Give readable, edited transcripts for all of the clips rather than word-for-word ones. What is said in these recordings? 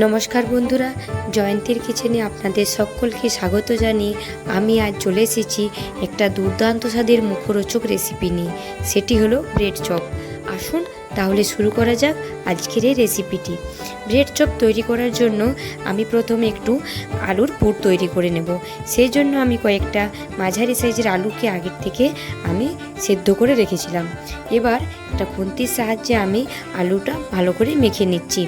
নমস্কার বন্ধুরা, জয়ন্তীর কিচেনে আপনাদের সকলকে স্বাগত জানিয়ে আমি আজ চলে এসেছি একটা দুর্দান্ত স্বাদের মুখরোচক রেসিপি নিয়ে। সেটি হলো ব্রেড চপ। আসুন তাহলে শুরু করা যাক আজকের এই রেসিপিটি। ব্রেড চপ তৈরি করার জন্য আমি প্রথমে একটু আলুর পুর তৈরি করে নেব। সেই জন্য আমি কয়েকটা মাঝারি সাইজের আলুকে আগের থেকে আমি সেদ্ধ করে রেখেছিলাম। এবার একটা খুন্তির সাহায্যে আমি আলুটা ভালো করে মেখে নিচ্ছি।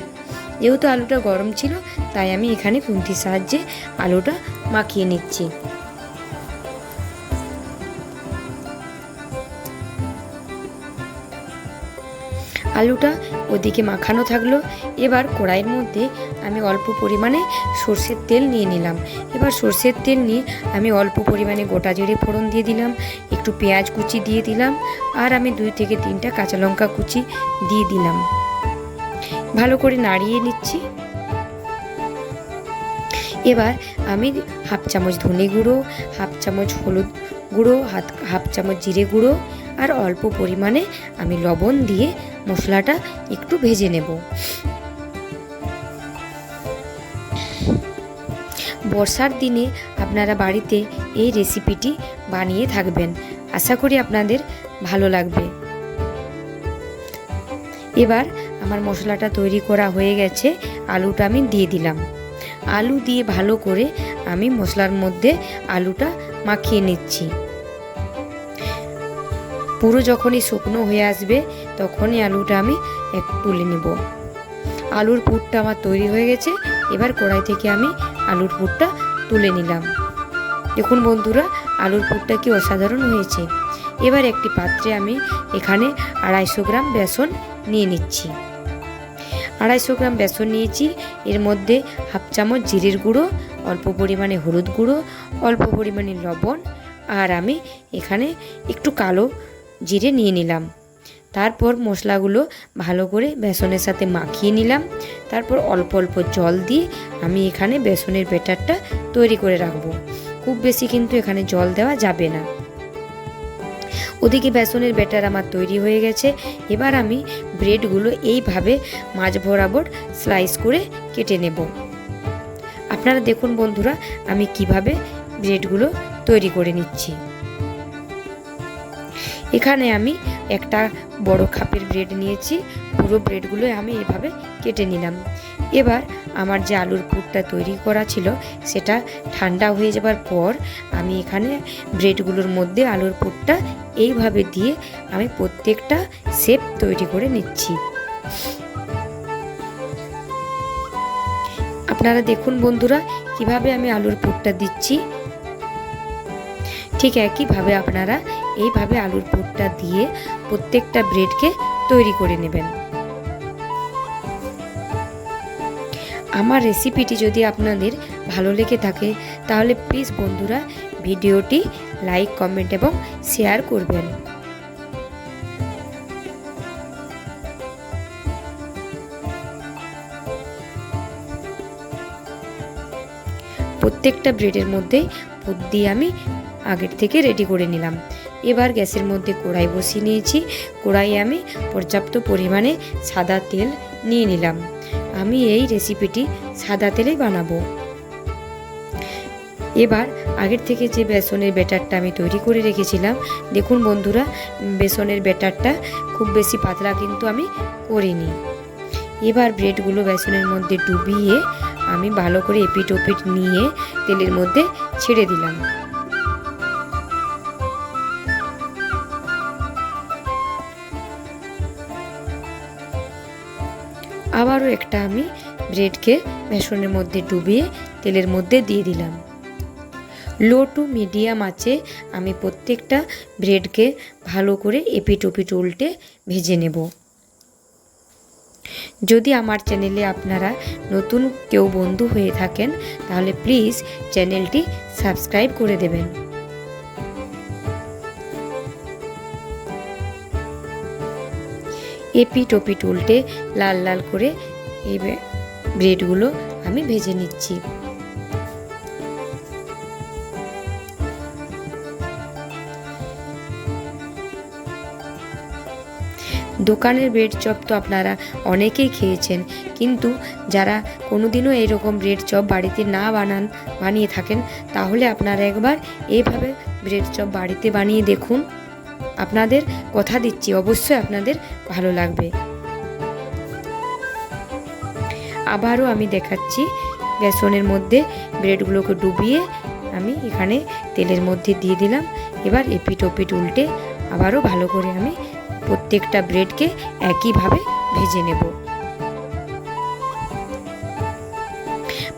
যেহেতু আলুটা গরম ছিল তাই আমি এখানে খুন্তির সাহায্যে আলুটা মাখিয়ে নিচ্ছি। আলুটা ওদিকে মাখানো থাকলো। এবার কড়াইয়ের মধ্যে আমি অল্প পরিমাণে সর্ষের তেল নিয়ে নিলাম। এবার সর্ষের তেল নিয়ে আমি অল্প পরিমাণে গোটা জিরে ফোড়ন দিয়ে দিলাম, একটু পেঁয়াজ কুচি দিয়ে দিলাম, আর আমি 2 থেকে 3টা কাঁচা লঙ্কা কুচি দিয়ে দিলাম। ভালো করে নাড়িয়ে নিচ্ছি। এবার আমি হাফ চামচ ধনে গুঁড়ো, হাফ চামচ হলুদ গুঁড়ো, হাফ চামচ জিরে গুঁড়ো আর অল্প পরিমাণে আমি লবণ দিয়ে মশলাটা একটু ভেজে নেব। বর্ষার দিনে আপনারা বাড়িতে এই রেসিপিটি বানিয়ে থাকবেন, আশা করি আপনাদের ভালো লাগবে। এবার আমার মশলাটা তৈরি করা হয়ে গেছে, আলুটা আমি দিয়ে দিলাম। আলু দিয়ে ভালো করে আমি মশলার মধ্যে আলুটা মাখিয়ে নিচ্ছি। পুরো যখনই শুকনো হয়ে আসবে তখনই আলুটা আমি একটু তুলে নেব। আলুর পুরটা আমার তৈরি হয়ে গেছে। এবার কড়াই থেকে আমি আলুর পুরটা তুলে নিলাম। দেখুন বন্ধুরা, আলুর পুরটা কি অসাধারণ হয়েছে। এবার একটি পাত্রে আমি এখানে 250 গ্রাম বেসন নিয়ে নিচ্ছি। 250 গ্রাম বেসন নিয়েছি। এর মধ্যে হাফ চামচ জিরের গুঁড়ো, অল্প পরিমাণে হলুদ গুঁড়ো, অল্প পরিমাণে লবণ, আর আমি এখানে একটু কালো জিরে নিয়ে নিলাম। তারপর মশলাগুলো ভালো করে বেসনের সাথে মাখিয়ে নিলাম। তারপর অল্প অল্প জল দিয়ে আমি এখানে বেসনের ব্যাটারটা তৈরি করে রাখবো। খুব বেশি কিন্তু এখানে জল দেওয়া যাবে না। ওদিকে বেসনের ব্যাটার আমার তৈরি হয়ে গেছে। এবার আমি ব্রেডগুলো এইভাবে মাঝ বরাবর স্লাইস করে কেটে নেব। আপনারা দেখুন বন্ধুরা, আমি কিভাবে ব্রেডগুলো তৈরি করে নিচ্ছি। এখানে আমি একটা বড় খাপের ব্রেড নিয়েছি। পুরো ব্রেডগুলো আমি এভাবে কেটে নিলাম। এবার আমার যে আলুর পুরটা তৈরি করা ছিল সেটা ঠান্ডা হয়ে যাবার পর আমি এখানে ব্রেডগুলোর মধ্যে আলুর পুরটা এইভাবে দিয়ে আমি প্রত্যেকটা শেপ তৈরি করে নিচ্ছি। আপনারা দেখুন বন্ধুরা, কিভাবে আমি আলুর পুরটা দিচ্ছি। ঠিক একইভাবে আপনারা এইভাবে আলুর পুরটা দিয়ে প্রত্যেকটা ব্রেডকে তৈরি করে নেবেন। আমার রেসিপিটি যদি আপনাদের ভালো লেগে থাকে তাহলে প্লিজ বন্ধুরা ভিডিওটি লাইক, কমেন্ট এবং শেয়ার করবেন। প্রত্যেকটা ব্রেডের মধ্যে পুর দিয়ে আমি আগের থেকে রেডি করে নিলাম। এবার গ্যাসের মধ্যে কড়াই বসিয়ে নিয়েছি। কড়াইয়ে আমি পর্যাপ্ত পরিমাণে সাদা তেল নিয়ে নিলাম। আমি এই রেসিপিটি সাদা তেলেই বানাবো। এবার আগের থেকে যে বেসনের ব্যাটারটা আমি তৈরি করে রেখেছিলাম, দেখুন বন্ধুরা, বেসনের ব্যাটারটা খুব বেশি পাতলা কিন্তু আমি করিনি। এবার ব্রেডগুলো বেসনের মধ্যে ডুবিয়ে আমি ভালো করে এপিট ওপিট নিয়ে তেলের মধ্যে ছেড়ে দিলাম। আবারও একটা আমি ব্রেডকে বেসনের মধ্যে ডুবিয়ে তেলের মধ্যে দিয়ে দিলাম। লো টু মিডিয়াম আঁচে আমি প্রত্যেকটা ব্রেডকে ভালো করে এপিট ওপিট উল্টে ভেজে নেব। যদি আমার চ্যানেলে আপনারা নতুন কেউ বন্ধু হয়ে থাকেন তাহলে প্লিজ চ্যানেলটি সাবস্ক্রাইব করে দেবেন। এপিট ওপিট উল্টে লাল লাল করে এই ব্রেডগুলো আমি ভেজে নিচ্ছি। দোকানের ব্রেড চপ তো আপনারা অনেকেই খেয়েছেন, কিন্তু যারা কোনোদিনও এরকম ব্রেড চপ বাড়িতে না বানিয়ে থাকেন, তাহলে আপনারা একবার এইভাবে ব্রেড চপ বাড়িতে বানিয়ে দেখুন। আপনাদের কথা দিচ্ছি অবশ্যই আপনাদের ভালো লাগবে। আবারও আমি দেখাচ্ছি, বেসনের মধ্যে ব্রেডগুলোকে ডুবিয়ে আমি এখানে তেলের মধ্যে দিয়ে দিলাম। এবার এপিট ওপিট উল্টে আবারও ভালো করে আমি প্রত্যেকটা ব্রেডকে একইভাবে ভেজে নেব।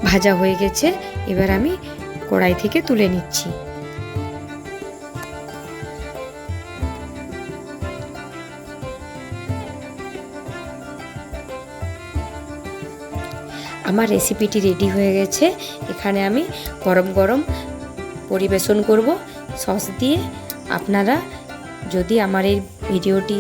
ভাজা হয়ে গেছে, এবার আমি কড়াই থেকে তুলে নিচ্ছি। আমার রেসিপিটি রেডি হয়ে গেছে। এখানে আমি গরম গরম পরিবেশন করব সস দিয়ে। আপনারা যদি আমার এই ভিডিওটি